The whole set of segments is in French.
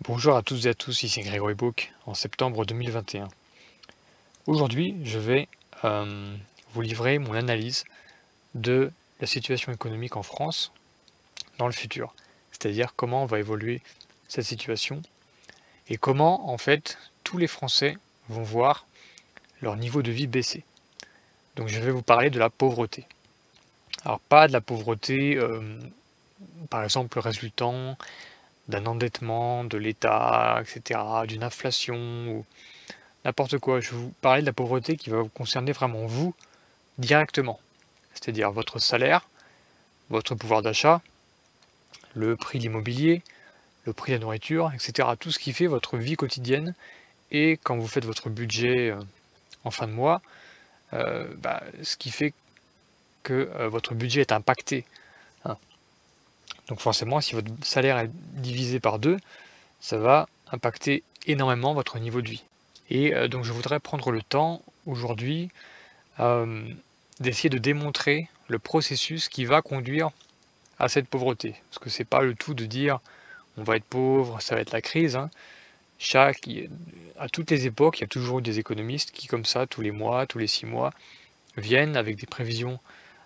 Bonjour à toutes et à tous, ici Grégory Book en septembre 2021. Aujourd'hui, je vais vous livrer mon analyse de la situation économique en France dans le futur, c'est-à-dire comment va évoluer cette situation et comment en fait tous les Français vont voir leur niveau de vie baisser. Donc je vais vous parler de la pauvreté. Alors pas de la pauvreté, par exemple résultant d'un endettement de l'État, etc., d'une inflation ou n'importe quoi. Je vais vous parler de la pauvreté qui va vous concerner vraiment vous directement, c'est-à-dire votre salaire, votre pouvoir d'achat, le prix de l'immobilier, le prix de la nourriture, etc. Tout ce qui fait votre vie quotidienne et quand vous faites votre budget en fin de mois, ce qui fait que votre budget est impacté, hein. Donc forcément, si votre salaire est divisé par deux, ça va impacter énormément votre niveau de vie. Et donc je voudrais prendre le temps aujourd'hui d'essayer de démontrer le processus qui va conduire à cette pauvreté. Parce que c'est pas le tout de dire on va être pauvre, ça va être la crise, hein. À toutes les époques, il y a toujours eu des économistes qui, comme ça, tous les mois, tous les 6 mois, viennent avec des prévisions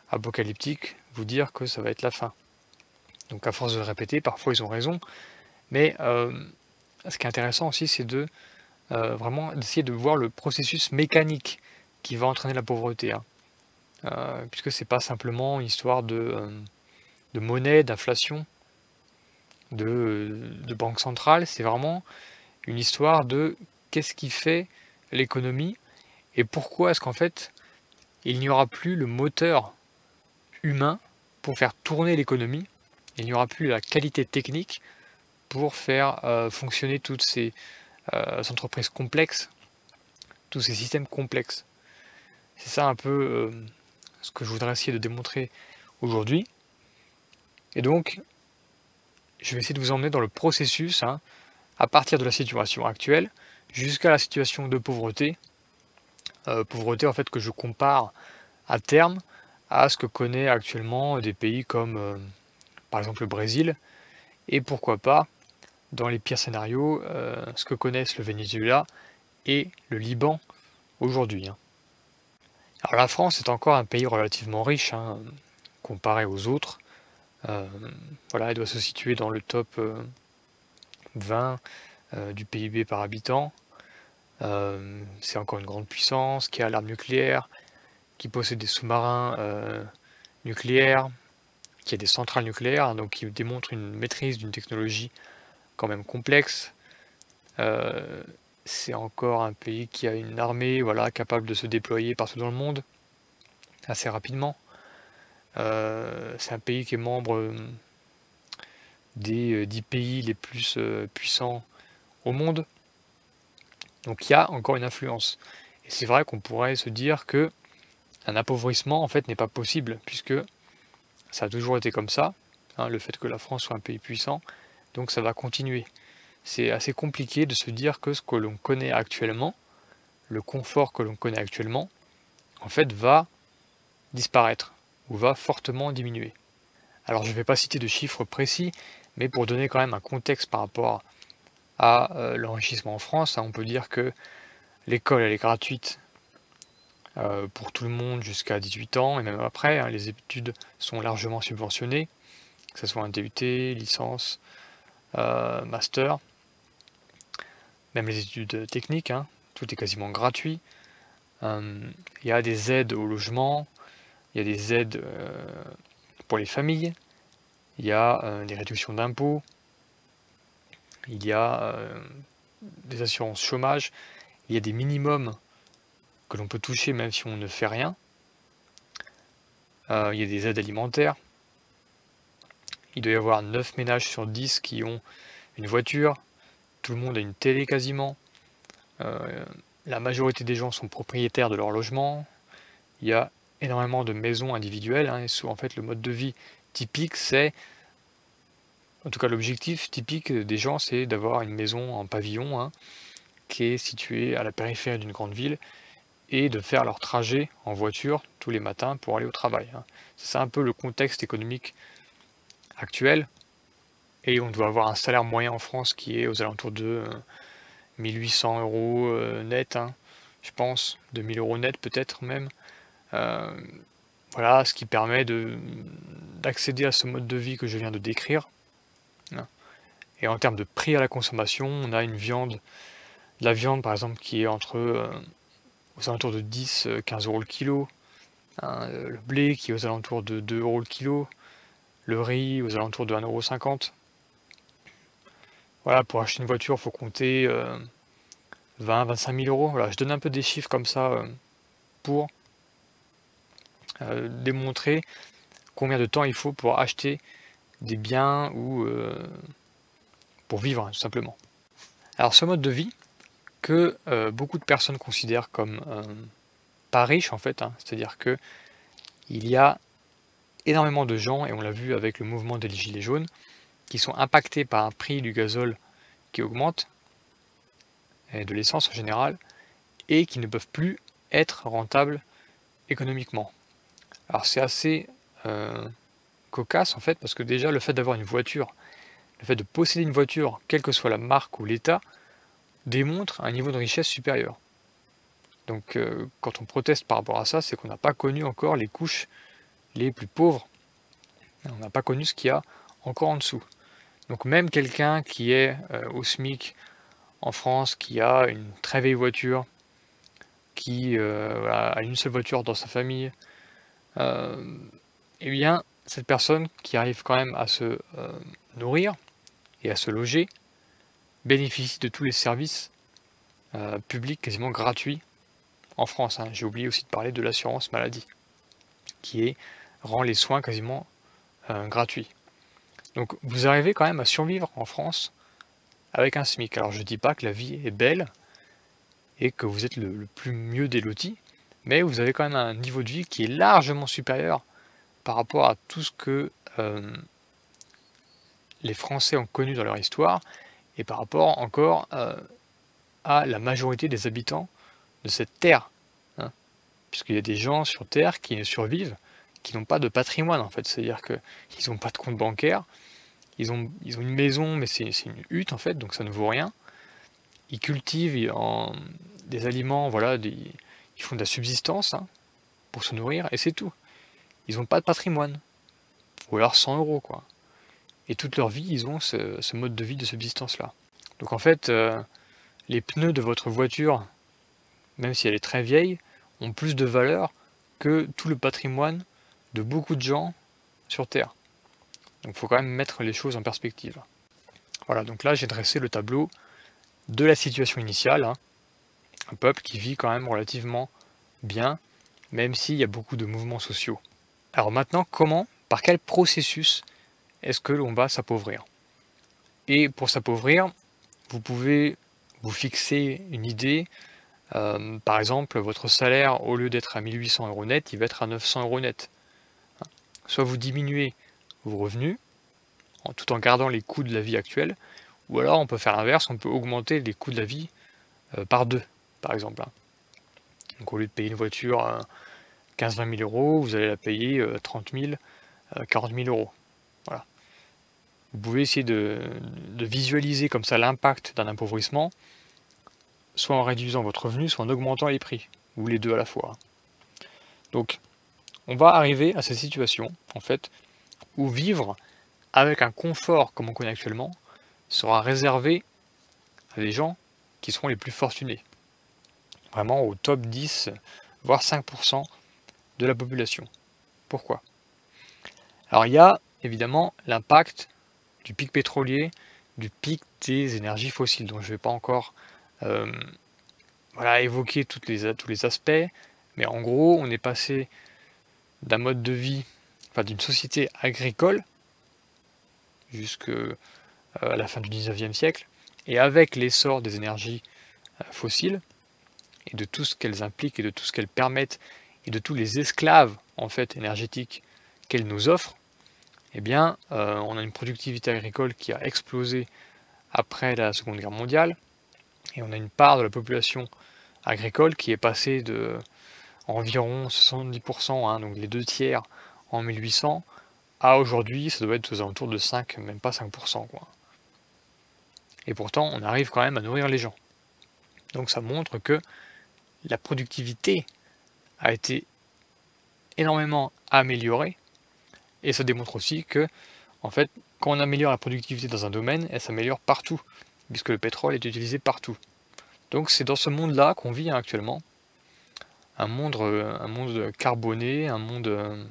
apocalyptiques vous dire que ça va être la fin. Donc à force de le répéter, parfois ils ont raison, mais ce qui est intéressant aussi, c'est de vraiment d'essayer de voir le processus mécanique qui va entraîner la pauvreté, hein. Puisque c'est pas simplement une histoire de monnaie, d'inflation, de banque centrale, c'est vraiment une histoire de qu'est-ce qui fait l'économie et pourquoi est-ce qu'en fait il n'y aura plus le moteur humain pour faire tourner l'économie, il n'y aura plus la qualité technique pour faire fonctionner toutes ces entreprises complexes, tous ces systèmes complexes. C'est ça un peu ce que je voudrais essayer de démontrer aujourd'hui. Et donc, je vais essayer de vous emmener dans le processus, hein, à partir de la situation actuelle jusqu'à la situation de pauvreté. Pauvreté en fait que je compare à terme à ce que connaît actuellement des pays comme par exemple le Brésil et pourquoi pas dans les pires scénarios ce que connaissent le Venezuela et le Liban aujourd'hui, hein. Alors la France est encore un pays relativement riche, hein, comparé aux autres. Euh, voilà, elle doit se situer dans le top 20 du PIB par habitant. C'est encore une grande puissance qui a l'arme nucléaire, qui possède des sous-marins nucléaires, qui a des centrales nucléaires, hein, donc qui démontre une maîtrise d'une technologie quand même complexe. C'est encore un pays qui a une armée, voilà, capable de se déployer partout dans le monde assez rapidement. C'est un pays qui est membre des 10 pays les plus puissants au monde. Donc il y a encore une influence. Et c'est vrai qu'on pourrait se dire que un appauvrissement en fait n'est pas possible, puisque ça a toujours été comme ça, hein, le fait que la France soit un pays puissant, donc ça va continuer. C'est assez compliqué de se dire que ce que l'on connaît actuellement, le confort que l'on connaît actuellement, en fait va disparaître ou va fortement diminuer. Alors je ne vais pas citer de chiffres précis, mais pour donner quand même un contexte par rapport à l'enrichissement en France, hein, on peut dire que l'école elle est gratuite pour tout le monde jusqu'à 18 ans et même après, hein, les études sont largement subventionnées, que ce soit un DUT, licence, master, même les études techniques, hein, tout est quasiment gratuit. Il y a des aides au logement, il y a des aides pour les familles, il y a des réductions d'impôts, il y a des assurances chômage, il y a des minimums que l'on peut toucher même si on ne fait rien. Il y a des aides alimentaires. Il doit y avoir 9 ménages sur 10 qui ont une voiture. Tout le monde a une télé quasiment. La majorité des gens sont propriétaires de leur logement. Il y a énormément de maisons individuelles, hein, et en fait le mode de vie typique c'est, en tout cas l'objectif typique des gens c'est d'avoir une maison en pavillon, hein, qui est située à la périphérie d'une grande ville et de faire leur trajet en voiture tous les matins pour aller au travail, hein. C'est un peu le contexte économique actuel et on doit avoir un salaire moyen en France qui est aux alentours de 1800 euros net, hein, je pense, 2000 euros net peut-être même. Euh, voilà, ce qui permet d'accéder à ce mode de vie que je viens de décrire, hein. Et en termes de prix à la consommation, on a de la viande par exemple qui est aux alentours de 10-15 euros le kilo, hein, le blé qui est aux alentours de 2 euros le kilo, le riz aux alentours de 1,50 €. Voilà, pour acheter une voiture, il faut compter 20-25 000 euros. Voilà, je donne un peu des chiffres comme ça pour démontrer combien de temps il faut pour acheter des biens ou pour vivre, hein, tout simplement. Alors ce mode de vie que beaucoup de personnes considèrent comme pas riche en fait, hein, c'est-à-dire que il y a énormément de gens, et on l'a vu avec le mouvement des gilets jaunes, qui sont impactés par un prix du gazole qui augmente, et de l'essence en général, et qui ne peuvent plus être rentables économiquement. Alors c'est assez cocasse en fait, parce que déjà le fait d'avoir une voiture, le fait de posséder une voiture, quelle que soit la marque ou l'état, démontre un niveau de richesse supérieur. Donc quand on proteste par rapport à ça, c'est qu'on n'a pas connu encore les couches les plus pauvres. On n'a pas connu ce qu'il y a encore en dessous. Donc même quelqu'un qui est au SMIC en France, qui a une très vieille voiture, qui voilà, a une seule voiture dans sa famille, eh bien cette personne qui arrive quand même à se nourrir et à se loger bénéficie de tous les services publics quasiment gratuits en France, hein. J'ai oublié aussi de parler de l'assurance maladie, qui rend les soins quasiment gratuits. Donc vous arrivez quand même à survivre en France avec un SMIC. Alors je ne dis pas que la vie est belle et que vous êtes le plus mieux des lotis, mais vous avez quand même un niveau de vie qui est largement supérieur par rapport à tout ce que les Français ont connu dans leur histoire, et par rapport encore à la majorité des habitants de cette terre, hein. Puisqu'il y a des gens sur terre qui ne survivent, qui n'ont pas de patrimoine en fait, c'est-à-dire qu'ils n'ont pas de compte bancaire, ils ont une maison mais c'est une hutte en fait, donc ça ne vaut rien. Ils cultivent des aliments, voilà, ils font de la subsistance, hein, pour se nourrir, et c'est tout. Ils n'ont pas de patrimoine, ou alors 100 euros quoi. Et toute leur vie, ils ont ce mode de vie de subsistance-là. Donc en fait, les pneus de votre voiture, même si elle est très vieille, ont plus de valeur que tout le patrimoine de beaucoup de gens sur Terre. Donc il faut quand même mettre les choses en perspective. Voilà, donc là j'ai dressé le tableau de la situation initiale, hein. Un peuple qui vit quand même relativement bien, même s'il y a beaucoup de mouvements sociaux. Alors maintenant, par quel processus est-ce que l'on va s'appauvrir? Et pour s'appauvrir, vous pouvez vous fixer une idée. Par exemple, votre salaire, au lieu d'être à 1800 euros net, il va être à 900 euros net. Soit vous diminuez vos revenus, tout en gardant les coûts de la vie actuelle, ou alors on peut faire l'inverse, on peut augmenter les coûts de la vie par 2, par exemple, hein. Donc au lieu de payer une voiture 15-20 000 euros, vous allez la payer 30 000, 40 000 euros. Voilà. Vous pouvez essayer de visualiser comme ça l'impact d'un appauvrissement, soit en réduisant votre revenu, soit en augmentant les prix, ou les deux à la fois. Donc, on va arriver à cette situation, en fait, où vivre avec un confort comme on connaît actuellement sera réservé à des gens qui seront les plus fortunés. Vraiment au top 10, voire 5% de la population. Pourquoi? Alors il y a évidemment l'impact du pic pétrolier, du pic des énergies fossiles, dont je ne vais pas encore évoquer tous les aspects, mais en gros on est passé d'un mode de vie, d'une société agricole jusqu'à la fin du 19e siècle, et avec l'essor des énergies fossiles, et de tout ce qu'elles impliquent, et de tout ce qu'elles permettent, et de tous les esclaves en fait énergétiques qu'elles nous offrent, eh bien, on a une productivité agricole qui a explosé après la Seconde Guerre mondiale, et on a une part de la population agricole qui est passée de environ 70%, hein, donc les 2 tiers en 1800, à aujourd'hui, ça doit être aux alentours de 5, même pas 5%, quoi. Et pourtant, on arrive quand même à nourrir les gens. Donc ça montre que la productivité a été énormément améliorée, et ça démontre aussi que, en fait, quand on améliore la productivité dans un domaine, elle s'améliore partout, puisque le pétrole est utilisé partout. Donc c'est dans ce monde-là qu'on vit, hein, actuellement, un monde carboné, un monde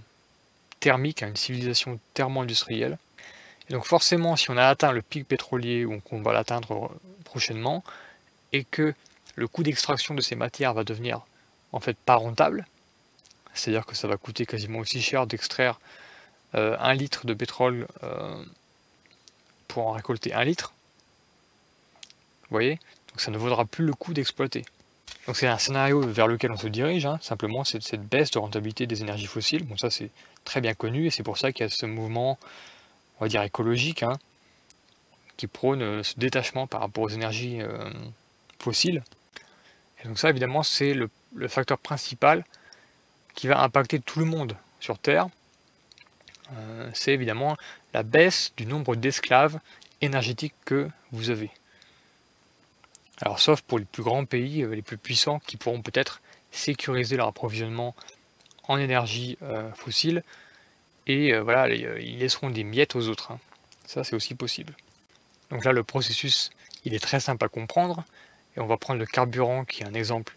thermique, hein, une civilisation thermo-industrielle. Et donc forcément, si on a atteint le pic pétrolier, ou qu'on va l'atteindre prochainement, et que le coût d'extraction de ces matières va devenir en fait pas rentable, c'est-à-dire que ça va coûter quasiment aussi cher d'extraire 1 litre de pétrole pour en récolter 1 litre, vous voyez? Donc ça ne vaudra plus le coup d'exploiter. Donc c'est un scénario vers lequel on se dirige, hein, simplement, c'est cette baisse de rentabilité des énergies fossiles. Bon, ça c'est très bien connu, et c'est pour ça qu'il y a ce mouvement, on va dire écologique, hein, qui prône ce détachement par rapport aux énergies fossiles. Et donc ça, évidemment, c'est le facteur principal qui va impacter tout le monde sur Terre. C'est évidemment la baisse du nombre d'esclaves énergétiques que vous avez. Alors sauf pour les plus grands pays, les plus puissants, qui pourront peut-être sécuriser leur approvisionnement en énergie fossile, et voilà, ils laisseront des miettes aux autres, hein. Ça, c'est aussi possible. Donc là, le processus, il est très simple à comprendre, et on va prendre le carburant qui est un exemple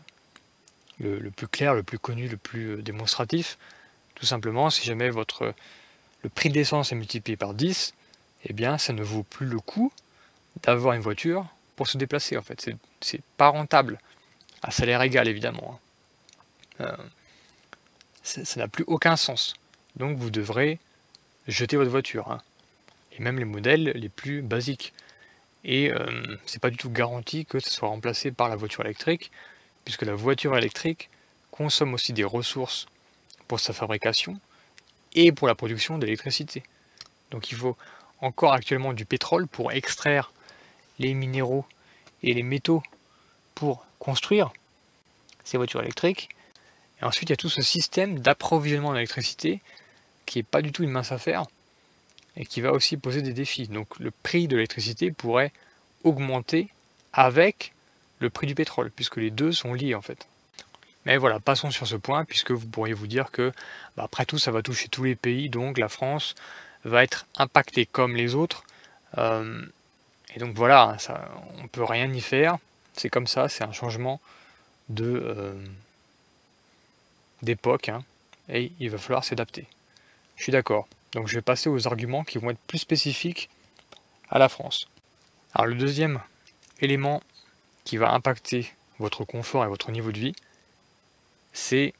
le plus clair, le plus connu, le plus démonstratif. Tout simplement, si jamais le prix de l'essence est multiplié par 10, eh bien ça ne vaut plus le coup d'avoir une voiture pour se déplacer, en fait. C'est pas rentable, à salaire égal évidemment, hein. Ça n'a plus aucun sens. Donc vous devrez jeter votre voiture, hein. Et même les modèles les plus basiques. Et c'est pas du tout garanti que ce soit remplacé par la voiture électrique, puisque la voiture électrique consomme aussi des ressources pour sa fabrication et pour la production d'électricité. Donc il faut encore actuellement du pétrole pour extraire les minéraux et les métaux pour construire ces voitures électriques. Et ensuite, il y a tout ce système d'approvisionnement en électricité qui n'est pas du tout une mince affaire et qui va aussi poser des défis. Donc le prix de l'électricité pourrait augmenter avec le prix du pétrole, puisque les deux sont liés en fait. Mais voilà, passons sur ce point, puisque vous pourriez vous dire que, après tout, ça va toucher tous les pays, donc la France va être impactée comme les autres. Et donc voilà, ça, on ne peut rien y faire, c'est comme ça, c'est un changement d'époque, hein, et il va falloir s'adapter. Je suis d'accord. Donc je vais passer aux arguments qui vont être plus spécifiques à la France. Alors le deuxième élément qui va impacter votre confort et votre niveau de vie, c'est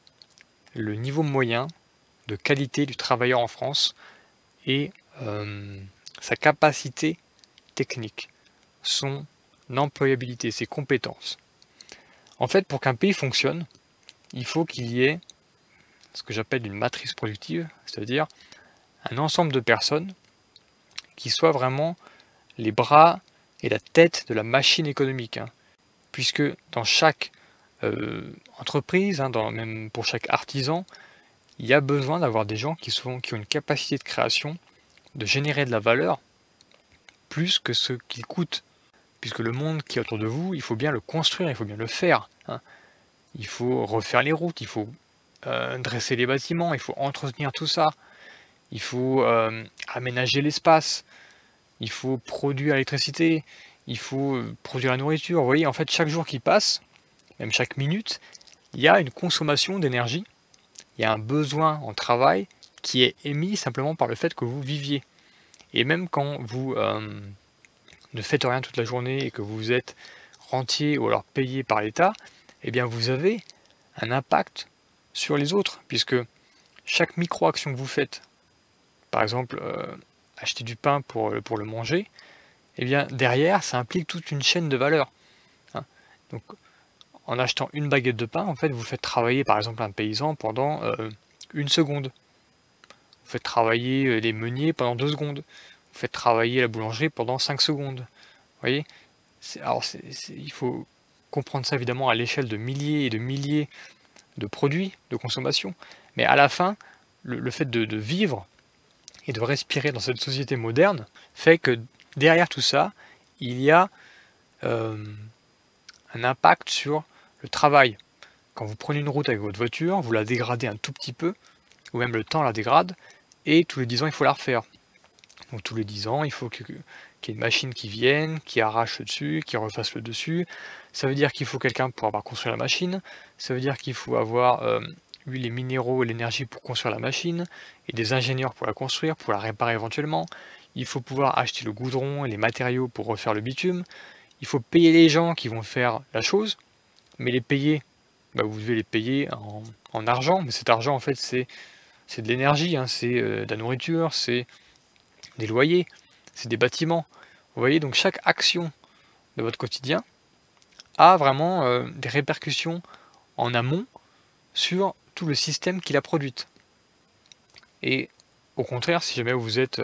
le niveau moyen de qualité du travailleur en France et sa capacité technique, son employabilité, ses compétences. En fait, pour qu'un pays fonctionne, il faut qu'il y ait ce que j'appelle une matrice productive, c'est-à-dire un ensemble de personnes qui soient vraiment les bras et la tête de la machine économique, hein. Puisque dans chaque entreprise, hein, même pour chaque artisan, il y a besoin d'avoir des gens qui ont une capacité de création, de générer de la valeur, plus que ce qu'il coûte. Puisque le monde qui est autour de vous, il faut bien le construire, il faut bien le faire, hein. Il faut refaire les routes, il faut dresser les bâtiments, il faut entretenir tout ça, il faut aménager l'espace, il faut produire l'électricité, il faut produire la nourriture. Vous voyez, en fait, chaque jour qui passe, même chaque minute, il y a une consommation d'énergie, il y a un besoin en travail qui est émis simplement par le fait que vous viviez. Et même quand vous ne faites rien toute la journée et que vous êtes rentier ou alors payé par l'État, eh bien vous avez un impact sur les autres, puisque chaque micro-action que vous faites, par exemple acheter du pain pour le manger, eh bien derrière ça implique toute une chaîne de valeur, hein. Donc en achetant une baguette de pain, en fait vous faites travailler par exemple un paysan pendant 1 seconde. Vous faites travailler les meuniers pendant 2 secondes. Vous faites travailler la boulangerie pendant 5 secondes. Vous voyez? Il faut comprendre ça évidemment à l'échelle de milliers et de milliers de produits de consommation. Mais à la fin, le fait de vivre et de respirer dans cette société moderne fait que derrière tout ça, il y a un impact sur le travail. Quand vous prenez une route avec votre voiture, vous la dégradez un tout petit peu, ou même le temps la dégrade, et tous les 10 ans, il faut la refaire. Donc tous les 10 ans, il faut qu'il y ait une machine qui vienne, qui arrache le dessus, qui refasse le dessus. Ça veut dire qu'il faut quelqu'un pour avoir construit la machine. Ça veut dire qu'il faut avoir eu les minéraux et l'énergie pour construire la machine, et des ingénieurs pour la construire, pour la réparer éventuellement. Il faut pouvoir acheter le goudron et les matériaux pour refaire le bitume. Il faut payer les gens qui vont faire la chose, mais les payer, vous devez les payer en argent, mais cet argent en fait c'est de l'énergie, hein, c'est de la nourriture, c'est des loyers, c'est des bâtiments. Vous voyez, donc chaque action de votre quotidien a vraiment des répercussions en amont sur tout le système qui l'a produite. Et au contraire, si jamais vous êtes,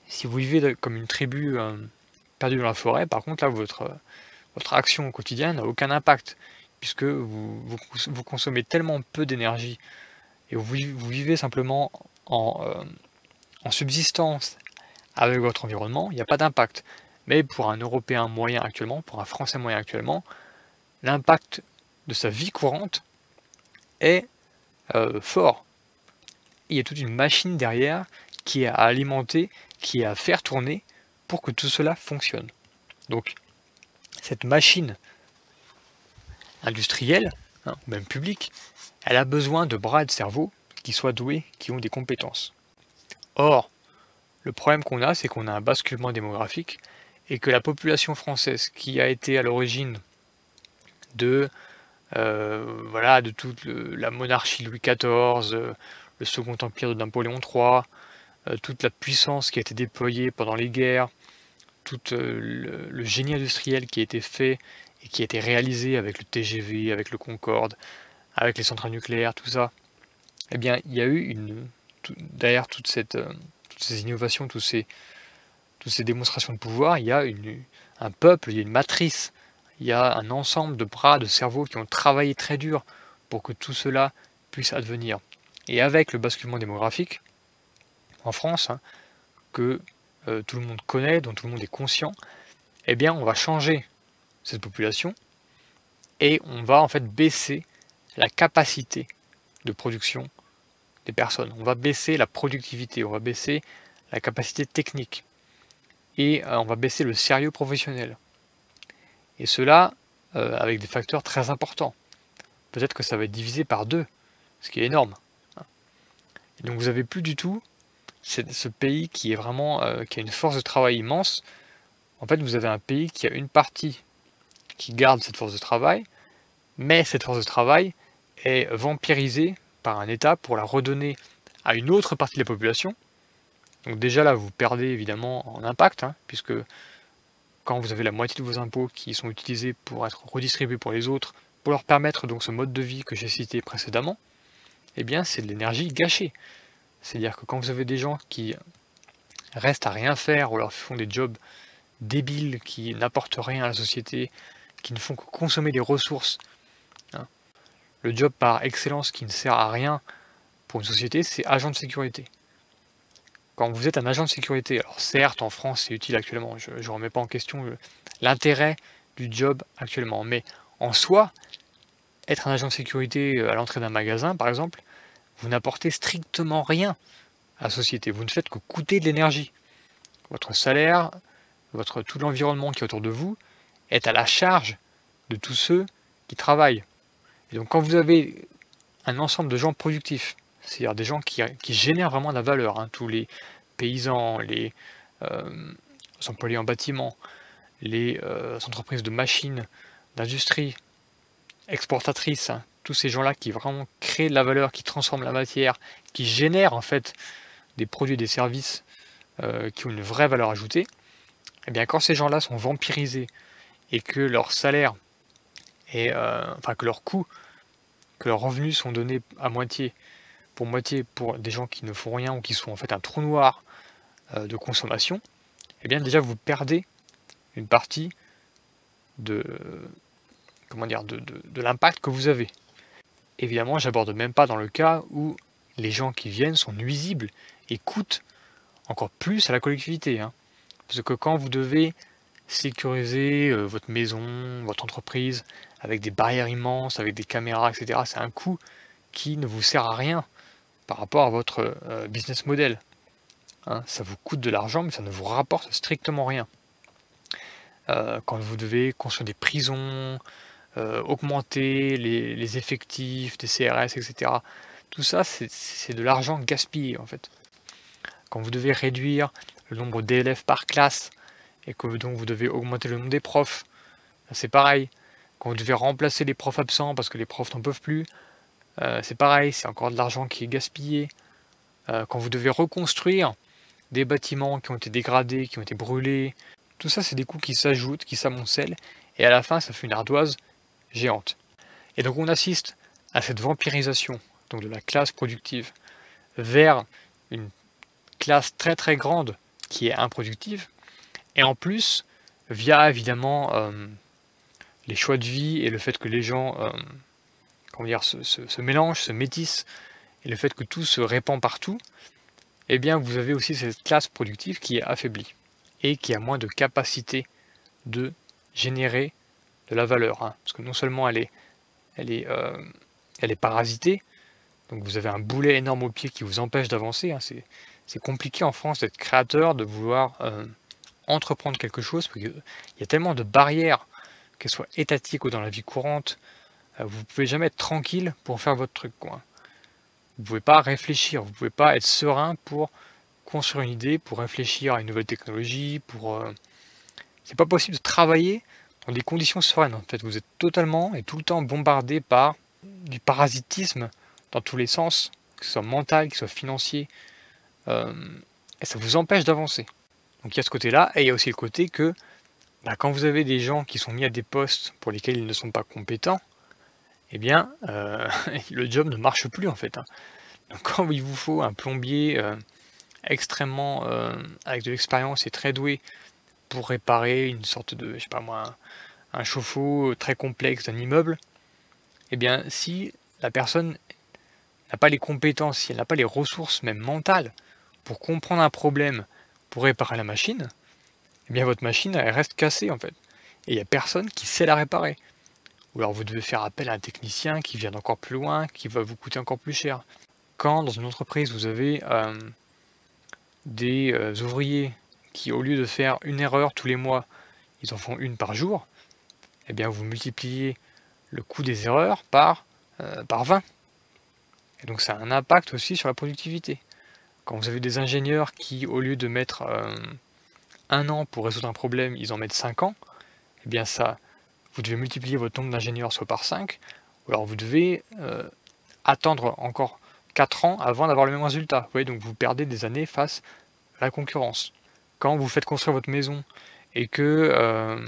si vous vivez comme une tribu perdue dans la forêt, par contre là votre action au quotidien n'a aucun impact, puisque vous consommez tellement peu d'énergie et vous vivez simplement en subsistance avec votre environnement, il n'y a pas d'impact. Mais pour un Européen moyen actuellement, pour un Français moyen actuellement, l'impact de sa vie courante est fort. Il y a toute une machine derrière qui est à alimenter, qui est à faire tourner pour que tout cela fonctionne. Donc, cette machine industrielle, ou même publique, elle a besoin de bras et de cerveaux qui soient doués, qui ont des compétences. Or, le problème qu'on a, c'est qu'on a un basculement démographique et que la population française, qui a été à l'origine de toute la monarchie Louis XIV, le Second Empire de Napoléon III, toute la puissance qui a été déployée pendant les guerres, tout le génie industriel qui a été fait et qui a été réalisé avec le TGV, avec le Concorde, avec les centrales nucléaires, tout ça, eh bien, il y a eu derrière toutes ces innovations, toutes ces démonstrations de pouvoir, il y a un peuple, il y a une matrice, il y a un ensemble de bras, de cerveaux qui ont travaillé très dur pour que tout cela puisse advenir. Et avec le basculement démographique, en France, que tout le monde connaît, dont tout le monde est conscient, eh bien on va changer cette population et on va en fait baisser la capacité de production des personnes. On va baisser la productivité, on va baisser la capacité technique et on va baisser le sérieux professionnel. Et cela avec des facteurs très importants. Peut-être que ça va être divisé par 2, ce qui est énorme. Et donc vous n'avez plus du tout ce pays qui est vraiment qui a une force de travail immense. En fait, vous avez un pays qui a une partie qui garde cette force de travail, mais cette force de travail est vampirisée par un État pour la redonner à une autre partie de la population. Donc déjà là, vous perdez évidemment en impact, puisque quand vous avez la moitié de vos impôts qui sont utilisés pour être redistribués pour les autres, pour leur permettre donc ce mode de vie que j'ai cité précédemment, eh bien c'est de l'énergie gâchée. C'est-à-dire que quand vous avez des gens qui restent à rien faire ou leur font des jobs débiles qui n'apportent rien à la société, qui ne font que consommer des ressources, le job par excellence qui ne sert à rien pour une société, c'est agent de sécurité. Quand vous êtes un agent de sécurité, alors certes en France c'est utile actuellement, je ne remets pas en question l'intérêt du job actuellement, mais en soi, être un agent de sécurité à l'entrée d'un magasin par exemple, vous n'apportez strictement rien à la société, vous ne faites que coûter de l'énergie. Votre salaire, tout l'environnement qui est autour de vous est à la charge de tous ceux qui travaillent. Et donc quand vous avez un ensemble de gens productifs, c'est-à-dire des gens qui génèrent vraiment de la valeur, tous les paysans, les employés en bâtiment, les entreprises de machines, d'industrie, exportatrices, tous ces gens-là qui vraiment créent de la valeur, qui transforment la matière, qui génèrent en fait des produits et des services qui ont une vraie valeur ajoutée, et bien quand ces gens-là sont vampirisés et que leur salaire que leurs coûts, que leurs revenus sont donnés à moitié pour des gens qui ne font rien ou qui sont en fait un trou noir de consommation, et bien déjà vous perdez une partie de l'impact que vous avez. Évidemment, j'aborde même pas dans le cas où les gens qui viennent sont nuisibles et coûtent encore plus à la collectivité, hein. Parce que quand vous devez sécuriser votre maison, votre entreprise, avec des barrières immenses, avec des caméras, etc., c'est un coût qui ne vous sert à rien par rapport à votre business model, hein. Ça vous coûte de l'argent, mais ça ne vous rapporte strictement rien. Quand vous devez construire des prisons, augmenter les effectifs des CRS, etc. Tout ça, c'est de l'argent gaspillé, en fait. Quand vous devez réduire le nombre d'élèves par classe et que donc vous devez augmenter le nombre des profs, c'est pareil. Quand vous devez remplacer les profs absents parce que les profs n'en peuvent plus, c'est pareil, c'est encore de l'argent qui est gaspillé. Quand vous devez reconstruire des bâtiments qui ont été dégradés, qui ont été brûlés, tout ça, c'est des coûts qui s'ajoutent, qui s'amoncellent, et à la fin, ça fait une ardoise géante. Et donc on assiste à cette vampirisation donc de la classe productive vers une classe très très grande qui est improductive, et en plus, via évidemment les choix de vie et le fait que les gens comment dire, se mélangent, se métissent, et le fait que tout se répand partout, eh bien vous avez aussi cette classe productive qui est affaiblie et qui a moins de capacité de générer de la valeur, hein. Parce que non seulement elle est parasitée, donc vous avez un boulet énorme au pied qui vous empêche d'avancer, hein. C'est compliqué en France d'être créateur, de vouloir entreprendre quelque chose, parce qu'il y a tellement de barrières, qu'elles soient étatiques ou dans la vie courante, vous pouvez jamais être tranquille pour faire votre truc, quoi. Vous pouvez pas réfléchir, vous pouvez pas être serein pour construire une idée, pour réfléchir à une nouvelle technologie, c'est pas possible de travailler dans des conditions sereines, en fait. Vous êtes totalement et tout le temps bombardé par du parasitisme dans tous les sens, que ce soit mental, que ce soit financier, et ça vous empêche d'avancer. Donc il y a ce côté-là, et il y a aussi le côté que quand vous avez des gens qui sont mis à des postes pour lesquels ils ne sont pas compétents, eh bien, le job ne marche plus, en fait, hein. Donc quand il vous faut un plombier extrêmement avec de l'expérience et très doué pour réparer une sorte de, je sais pas moi, un chauffe-eau très complexe d'un immeuble, eh bien, si la personne n'a pas les compétences, si elle n'a pas les ressources même mentales pour comprendre un problème, pour réparer la machine, eh bien votre machine elle reste cassée en fait. Et il n'y a personne qui sait la réparer. Ou alors vous devez faire appel à un technicien qui vient d'encore plus loin, qui va vous coûter encore plus cher. Quand dans une entreprise vous avez des ouvriers qui, au lieu de faire une erreur tous les mois, ils en font une par jour, eh bien vous multipliez le coût des erreurs par 20. Et donc ça a un impact aussi sur la productivité. Quand vous avez des ingénieurs qui, au lieu de mettre 1 an pour résoudre un problème, ils en mettent 5 ans, eh bien ça, vous devez multiplier votre nombre d'ingénieurs soit par 5, ou alors vous devez attendre encore 4 ans avant d'avoir le même résultat. Vous voyez, donc vous perdez des années face à la concurrence. Quand vous faites construire votre maison et que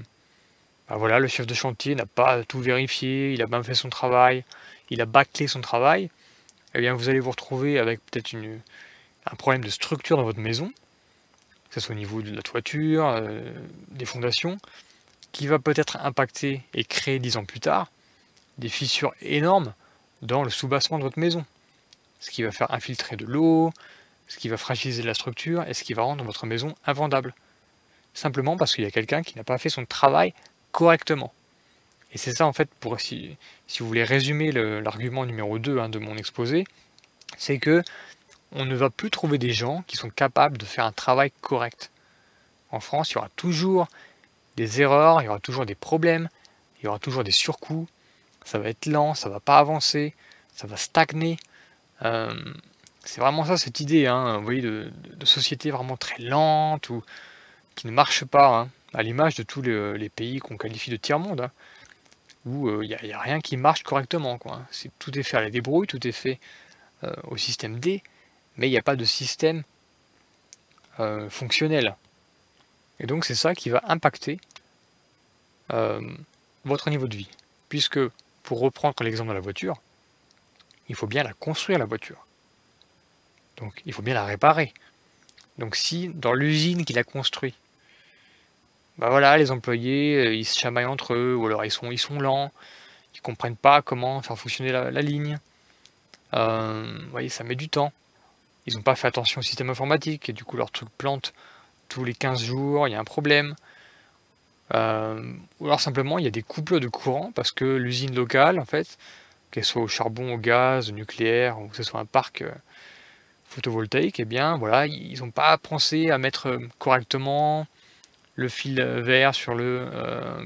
voilà, le chef de chantier n'a pas tout vérifié, il a bien fait son travail, il a bâclé son travail, eh bien vous allez vous retrouver avec peut-être un problème de structure dans votre maison, que ce soit au niveau de la toiture, des fondations, qui va peut-être impacter et créer 10 ans plus tard des fissures énormes dans le soubassement de votre maison, ce qui va faire infiltrer de l'eau, ce qui va fragiliser la structure et ce qui va rendre votre maison invendable. Simplement parce qu'il y a quelqu'un qui n'a pas fait son travail correctement. Et c'est ça en fait, si vous voulez résumer l'argument numéro 2 de mon exposé, c'est que on ne va plus trouver des gens qui sont capables de faire un travail correct. En France, il y aura toujours des erreurs, il y aura toujours des problèmes, il y aura toujours des surcoûts, ça va être lent, ça va pas avancer, ça va stagner. C'est vraiment ça cette idée, vous voyez, de société vraiment très lente ou qui ne marche pas, à l'image de tous les pays qu'on qualifie de tiers-monde, où il n'y a rien qui marche correctement, quoi. Tout est fait à la débrouille, tout est fait au système D, mais il n'y a pas de système fonctionnel. Et donc c'est ça qui va impacter votre niveau de vie. Puisque, pour reprendre l'exemple de la voiture, il faut bien la construire la voiture. Donc il faut bien la réparer. Donc si dans l'usine qui l'a construit, voilà, les employés, ils se chamaillent entre eux, ou alors ils sont lents, ils comprennent pas comment faire fonctionner la ligne. Vous voyez, ça met du temps. ils n'ont pas fait attention au système informatique et du coup leur truc plante tous les 15 jours, il y a un problème. Ou alors simplement il y a des coupures de courant parce que l'usine locale, en fait, qu'elle soit au charbon, au gaz, au nucléaire, ou que ce soit un parc photovoltaïque, eh bien voilà, ils n'ont pas pensé à mettre correctement le fil vert sur le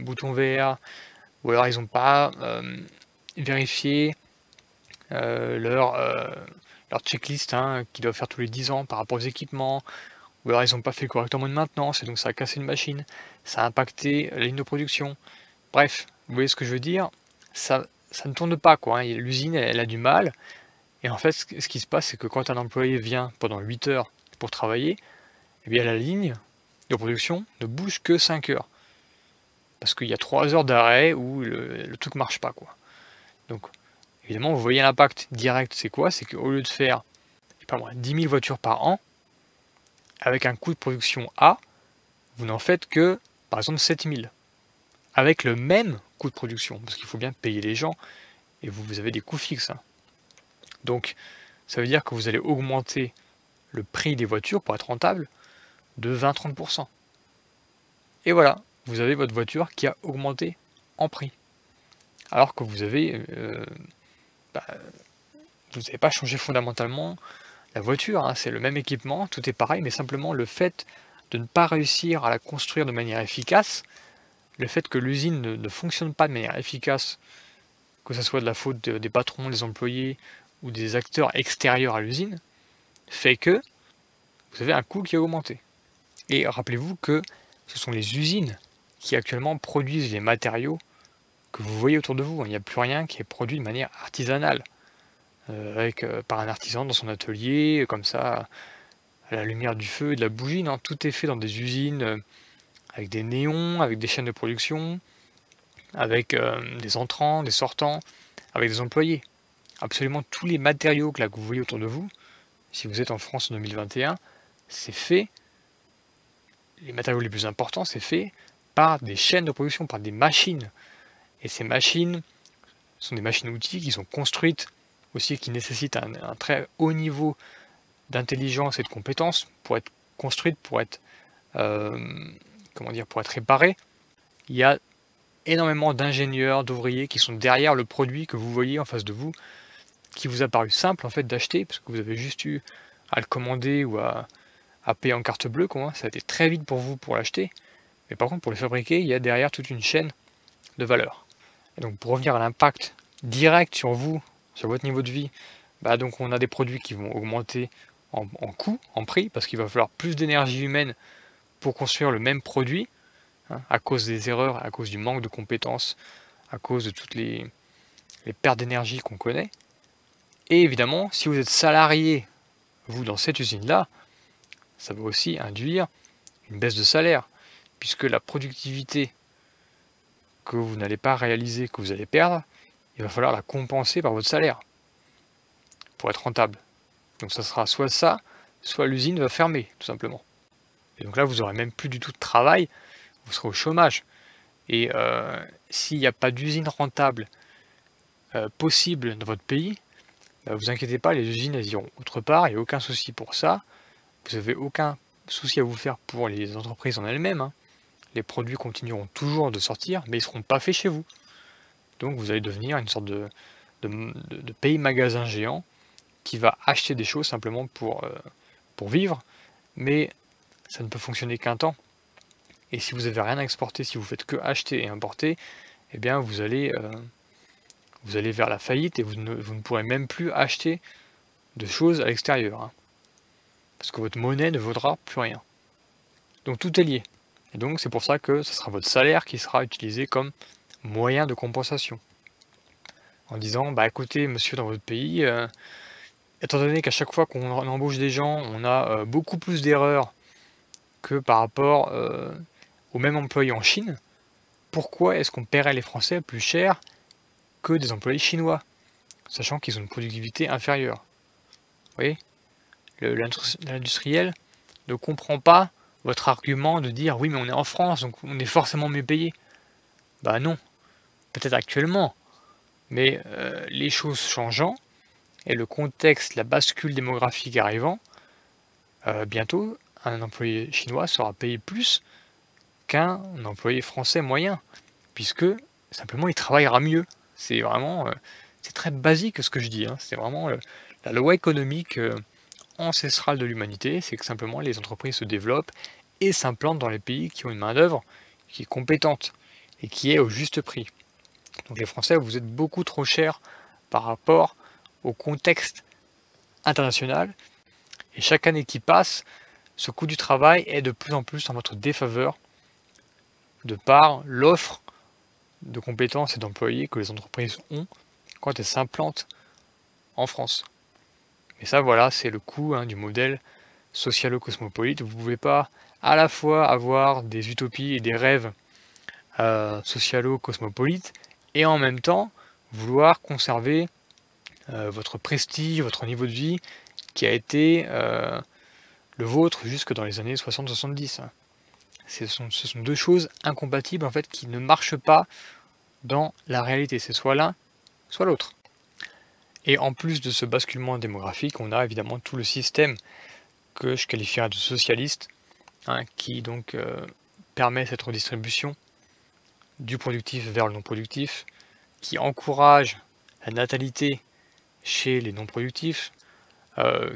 bouton vert, ou alors ils n'ont pas vérifié leur checklist qu'ils doivent faire tous les 10 ans par rapport aux équipements, ou alors ils n'ont pas fait correctement une maintenance, et donc ça a cassé une machine, ça a impacté la ligne de production. Bref, vous voyez ce que je veux dire, ça ne tourne pas, quoi, hein. L'usine, elle a du mal, et en fait, ce qui se passe, c'est que quand un employé vient pendant 8 heures pour travailler, eh bien la ligne de production ne bouge que 5 heures. Parce qu'il y a 3 heures d'arrêt où le truc marche pas, quoi. Donc, évidemment, vous voyez l'impact direct, c'est quoi? C'est qu'au lieu de faire, je sais pas moi, 10 000 voitures par an, avec un coût de production A, vous n'en faites que, par exemple, 7 000. Avec le même coût de production, parce qu'il faut bien payer les gens, et vous avez des coûts fixes, hein. Donc, ça veut dire que vous allez augmenter le prix des voitures pour être rentable de 20-30%. Et voilà, vous avez votre voiture qui a augmenté en prix. Alors que vous avez, vous n'avez pas changé fondamentalement la voiture, hein, c'est le même équipement, tout est pareil, mais simplement le fait de ne pas réussir à la construire de manière efficace, le fait que l'usine ne fonctionne pas de manière efficace, que ce soit de la faute des patrons, des employés ou des acteurs extérieurs à l'usine, fait que vous avez un coût qui a augmenté. Et rappelez-vous que ce sont les usines qui actuellement produisent les matériaux que vous voyez autour de vous. Il n'y a plus rien qui est produit de manière artisanale, par un artisan dans son atelier, comme ça, à la lumière du feu et de la bougie. Non, tout est fait dans des usines avec des néons, avec des chaînes de production, avec des entrants, des sortants, avec des employés. Absolument tous les matériaux que vous voyez autour de vous, si vous êtes en France en 2021, c'est fait, les matériaux les plus importants, c'est fait par des chaînes de production, par des machines. Et ces machines sont des machines-outils qui sont construites aussi, qui nécessitent un très haut niveau d'intelligence et de compétences pour être construites, pour être, pour être réparées. Il y a énormément d'ingénieurs, d'ouvriers qui sont derrière le produit que vous voyez en face de vous, qui vous a paru simple en fait d'acheter, parce que vous avez juste eu à le commander ou à payer en carte bleue, quoi. Ça a été très vite pour vous pour l'acheter. Mais par contre, pour le fabriquer, il y a derrière toute une chaîne de valeur. Et donc pour revenir à l'impact direct sur vous, sur votre niveau de vie, donc on a des produits qui vont augmenter en coût, en prix, parce qu'il va falloir plus d'énergie humaine pour construire le même produit, hein, à cause des erreurs, à cause du manque de compétences, à cause de toutes les pertes d'énergie qu'on connaît. Et évidemment, si vous êtes salarié, vous, dans cette usine-là, ça va aussi induire une baisse de salaire, puisque la productivité que vous n'allez pas réaliser, que vous allez perdre, il va falloir la compenser par votre salaire pour être rentable. Donc ça sera soit ça, soit l'usine va fermer, tout simplement. Et donc là, vous n'aurez même plus du tout de travail, vous serez au chômage. Et s'il n'y a pas d'usine rentable possible dans votre pays, vous inquiétez pas, les usines elles iront autre part, il n'y a aucun souci pour ça. Vous n'avez aucun souci à vous faire pour les entreprises en elles-mêmes, hein. Les produits continueront toujours de sortir, mais ils ne seront pas faits chez vous. Donc vous allez devenir une sorte de pays-magasin géant qui va acheter des choses simplement pour vivre, mais ça ne peut fonctionner qu'un temps. Et si vous n'avez rien à exporter, si vous faites que acheter et importer, eh bien vous allez vers la faillite et vous ne pourrez même plus acheter de choses à l'extérieur, hein, parce que votre monnaie ne vaudra plus rien. Donc tout est lié. Et donc c'est pour ça que ce sera votre salaire qui sera utilisé comme moyen de compensation. En disant, écoutez monsieur, dans votre pays, étant donné qu'à chaque fois qu'on embauche des gens, on a beaucoup plus d'erreurs que par rapport aux mêmes employés en Chine, pourquoi est-ce qu'on paierait les Français plus cher que des employés chinois, sachant qu'ils ont une productivité inférieure? Vous voyez, l'industriel ne comprend pas votre argument de dire oui mais on est en France donc on est forcément mieux payé. Non, peut-être actuellement, mais les choses changeant, et le contexte, la bascule démographique arrivant, bientôt, un employé chinois sera payé plus qu'un employé français moyen, puisque simplement il travaillera mieux. C'est vraiment, c'est très basique ce que je dis, hein. C'est vraiment la loi économique ancestrale de l'humanité, c'est que simplement les entreprises se développent et s'implantent dans les pays qui ont une main-d'œuvre qui est compétente et qui est au juste prix. Donc les Français, vous êtes beaucoup trop chers par rapport au contexte international, et chaque année qui passe, ce coût du travail est de plus en plus en votre défaveur de par l'offre de compétences et d'employés que les entreprises ont quand elles s'implantent en France. Mais ça, voilà, c'est le coût du modèle socialo-cosmopolite. Vous ne pouvez pas à la fois avoir des utopies et des rêves socialo-cosmopolites et en même temps vouloir conserver votre prestige, votre niveau de vie qui a été le vôtre jusque dans les années 60-70. Ce sont deux choses incompatibles en fait qui ne marchent pas dans la réalité. C'est soit l'un, soit l'autre. Et en plus de ce basculement démographique, on a évidemment tout le système que je qualifierais de socialiste, qui donc permet cette redistribution du productif vers le non productif, qui encourage la natalité chez les non productifs,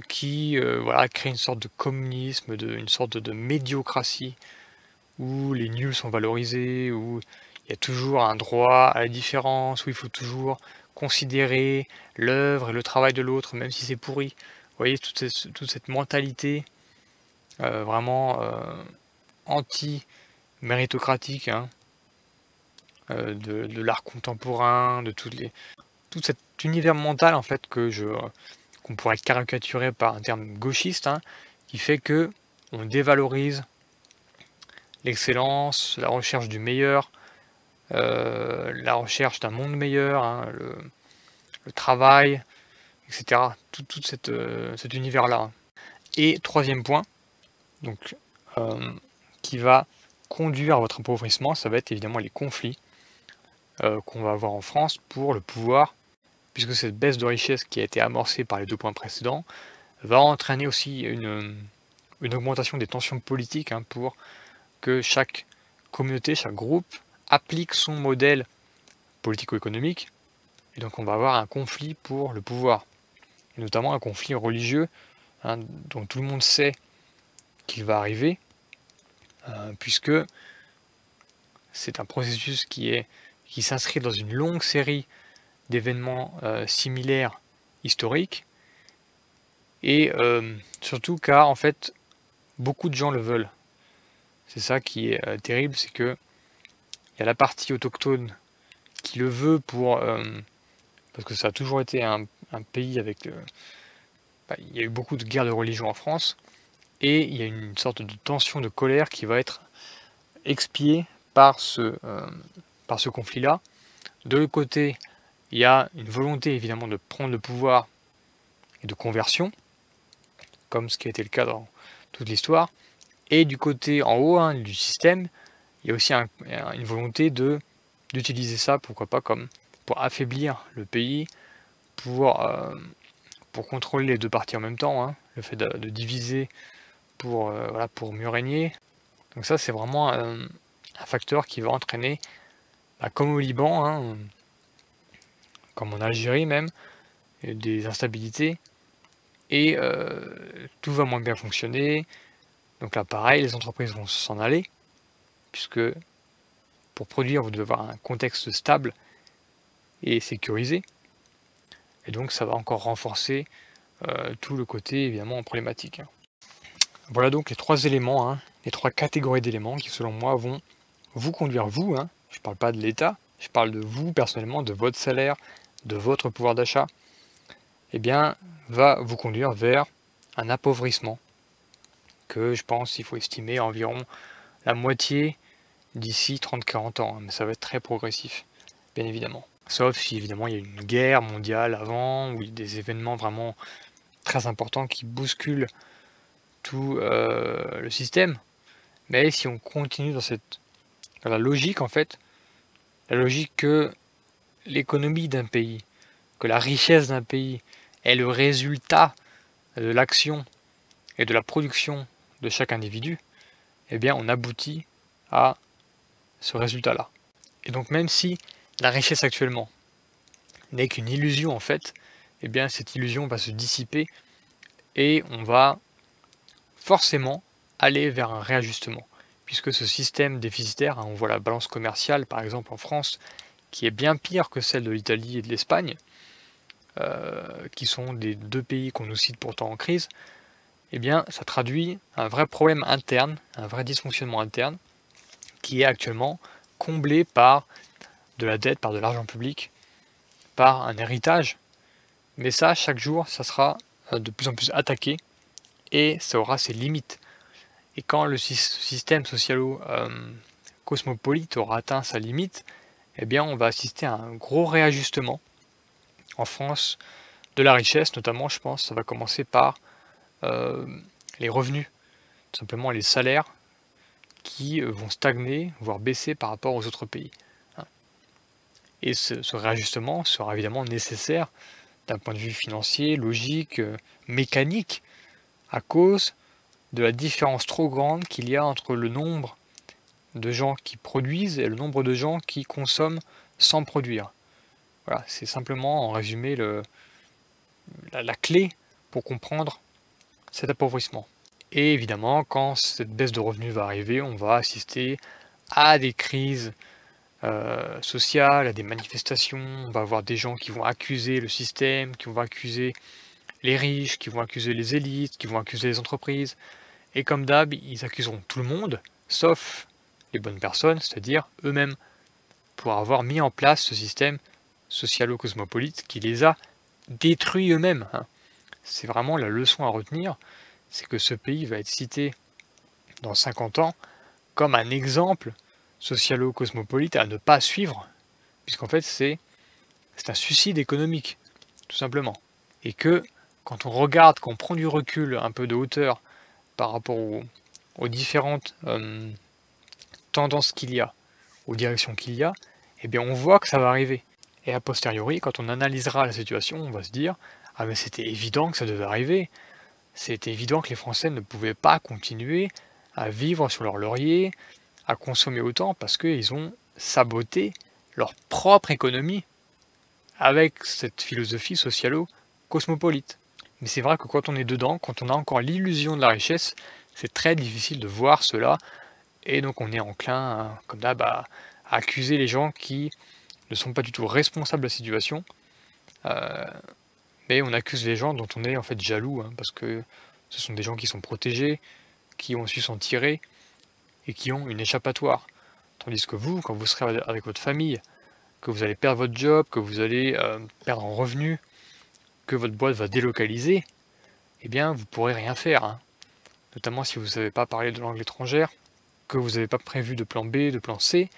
qui voilà, crée une sorte de communisme, une sorte de médiocratie, où les nuls sont valorisés, où il y a toujours un droit à la différence, où il faut toujours considérer l'œuvre et le travail de l'autre, même si c'est pourri. Vous voyez, toute cette mentalité vraiment anti-méritocratique de l'art contemporain, de tout cet univers mental en fait qu'on pourrait caricaturer par un terme gauchiste, qui fait que on dévalorise l'excellence, la recherche du meilleur, la recherche d'un monde meilleur, le travail, etc. Tout cet univers-là. Et troisième point, donc, qui va conduire à votre appauvrissement, ça va être évidemment les conflits qu'on va avoir en France pour le pouvoir, puisque cette baisse de richesse qui a été amorcée par les 2 points précédents va entraîner aussi une augmentation des tensions politiques pour que chaque communauté, chaque groupe applique son modèle politico-économique, et donc on va avoir un conflit pour le pouvoir, et notamment un conflit religieux dont tout le monde sait qu'il va arriver, puisque c'est un processus qui s'inscrit dans une longue série d'événements similaires historiques, et surtout car en fait beaucoup de gens le veulent. C'est ça qui est terrible, c'est que il y a la partie autochtone qui le veut parce que ça a toujours été un pays avec il y a eu beaucoup de guerres de religion en France, et il y a une sorte de tension, de colère qui va être expiée par ce conflit-là. De l'autre côté, il y a une volonté évidemment de prendre le pouvoir et de conversion, comme ce qui a été le cas dans toute l'histoire. Et du côté en haut du système, il y a aussi une volonté d'utiliser ça, pourquoi pas, comme pour affaiblir le pays, pour contrôler les deux parties en même temps, le fait de diviser pour mieux régner. Donc ça, c'est vraiment un facteur qui va entraîner, comme au Liban, comme en Algérie même, des instabilités, et tout va moins bien fonctionner. Donc là, pareil, les entreprises vont s'en aller, puisque pour produire, vous devez avoir un contexte stable et sécurisé. Et donc, ça va encore renforcer tout le côté, évidemment, problématique. Voilà donc les 3 éléments, les 3 catégories d'éléments qui, selon moi, vont vous conduire, vous, je ne parle pas de l'État, je parle de vous, personnellement, de votre salaire, de votre pouvoir d'achat, va vous conduire vers un appauvrissement que je pense qu'il faut estimer à environ la moitié d'ici 30-40 ans, mais ça va être très progressif, bien évidemment. Sauf si évidemment il y a une guerre mondiale avant, ou des événements vraiment très importants qui bousculent tout le système. Mais si on continue dans la logique en fait, la logique que l'économie d'un pays, que la richesse d'un pays est le résultat de l'action et de la production de chaque individu, eh bien on aboutit à ce résultat-là. Et donc même si la richesse actuellement n'est qu'une illusion en fait, eh bien cette illusion va se dissiper et on va forcément aller vers un réajustement. Puisque ce système déficitaire, on voit la balance commerciale par exemple en France, qui est bien pire que celle de l'Italie et de l'Espagne, qui sont des deux pays qu'on nous cite pourtant en crise, eh bien ça traduit un vrai problème interne, un vrai dysfonctionnement interne, qui est actuellement comblé par de la dette, par de l'argent public, par un héritage. Mais ça, chaque jour, ça sera de plus en plus attaqué et ça aura ses limites. Et quand le système socialo-cosmopolite aura atteint sa limite, eh bien on va assister à un gros réajustement en France de la richesse, notamment, je pense, ça va commencer par les revenus, tout simplement les salaires qui vont stagner, voire baisser par rapport aux autres pays. Et ce réajustement sera évidemment nécessaire d'un point de vue financier, logique, mécanique, à cause de la différence trop grande qu'il y a entre le nombre de gens qui produisent et le nombre de gens qui consomment sans produire. Voilà, c'est simplement en résumé la clé pour comprendre cet appauvrissement. Et évidemment, quand cette baisse de revenus va arriver, on va assister à des crises sociales, à des manifestations, on va avoir des gens qui vont accuser le système, qui vont accuser les riches, qui vont accuser les élites, qui vont accuser les entreprises. Et comme d'hab, ils accuseront tout le monde, sauf les bonnes personnes, c'est-à-dire eux-mêmes, pour avoir mis en place ce système socialo-cosmopolite qui les a détruits eux-mêmes. C'est vraiment la leçon à retenir, c'est que ce pays va être cité dans 50 ans comme un exemple socialo-cosmopolite à ne pas suivre, puisqu'en fait c'est un suicide économique, tout simplement. Et que quand on regarde, quand on prend du recul, un peu de hauteur par rapport aux différentes tendances qu'il y a, aux directions qu'il y a, eh bien on voit que ça va arriver. Et a posteriori, quand on analysera la situation, on va se dire « Ah mais c'était évident que ça devait arriver, c'était évident que les Français ne pouvaient pas continuer à vivre sur leur laurier, à consommer autant parce qu'ils ont saboté leur propre économie avec cette philosophie socialo-cosmopolite. » Mais c'est vrai que quand on est dedans, quand on a encore l'illusion de la richesse, c'est très difficile de voir cela, et donc on est enclin, comme d'hab, à accuser les gens qui ne sont pas du tout responsables de la situation, mais on accuse les gens dont on est en fait jaloux, parce que ce sont des gens qui sont protégés, qui ont su s'en tirer, et qui ont une échappatoire. Tandis que vous, quand vous serez avec votre famille, que vous allez perdre votre job, que vous allez perdre en revenus, que votre boîte va délocaliser, eh bien vous pourrez rien faire. Notamment si vous ne savez pas parler de langue étrangère, que vous n'avez pas prévu de plan B, de plan C,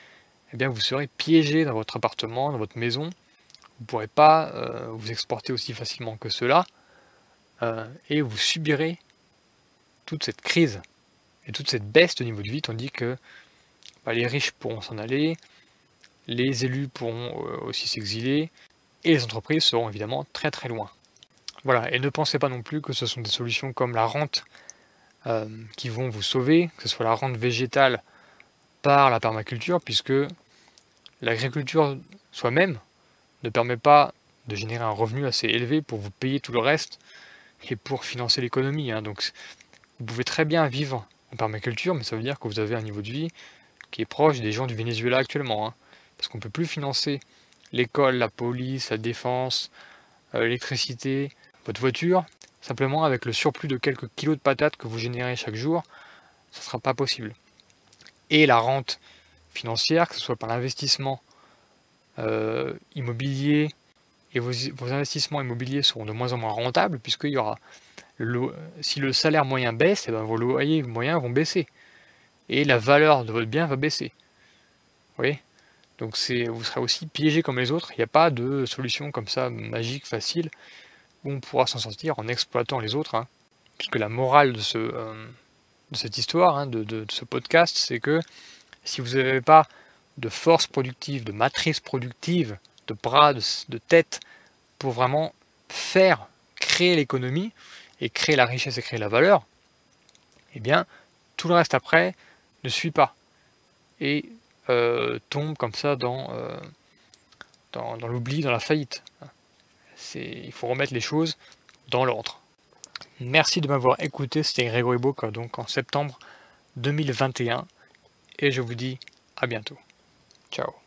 eh bien vous serez piégé dans votre appartement, dans votre maison. Vous ne pourrez pas vous exporter aussi facilement que cela, et vous subirez toute cette crise et toute cette baisse de niveau de vie, tandis que les riches pourront s'en aller, les élus pourront aussi s'exiler, et les entreprises seront évidemment très très loin. Voilà, et ne pensez pas non plus que ce sont des solutions comme la rente qui vont vous sauver, que ce soit la rente végétale par la permaculture, puisque l'agriculture soi-même ne permet pas de générer un revenu assez élevé pour vous payer tout le reste et pour financer l'économie. Donc vous pouvez très bien vivre en permaculture, mais ça veut dire que vous avez un niveau de vie qui est proche des gens du Venezuela actuellement. Parce qu'on ne peut plus financer l'école, la police, la défense, l'électricité, votre voiture, simplement avec le surplus de quelques kilos de patates que vous générez chaque jour, ça ne sera pas possible. Et la rente financière, que ce soit par l'investissement immobilier, et vos investissements immobiliers seront de moins en moins rentables, puisqu'il y aura si le salaire moyen baisse, vos loyers moyens vont baisser. Et la valeur de votre bien va baisser. Vous voyez ? Donc vous serez aussi piégé comme les autres. Il n'y a pas de solution comme ça magique, facile, où on pourra s'en sortir en exploitant les autres. Puisque la morale de cette histoire, de ce podcast, c'est que si vous n'avez pas de force productive, de matrice productive, de bras, de tête, pour vraiment faire créer l'économie et créer la richesse et créer la valeur, eh bien, tout le reste après ne suit pas et tombe comme ça dans l'oubli, dans la faillite. Il faut remettre les choses dans l'ordre. Merci de m'avoir écouté, c'était Grégory Book donc en septembre 2021 et je vous dis à bientôt. Ciao.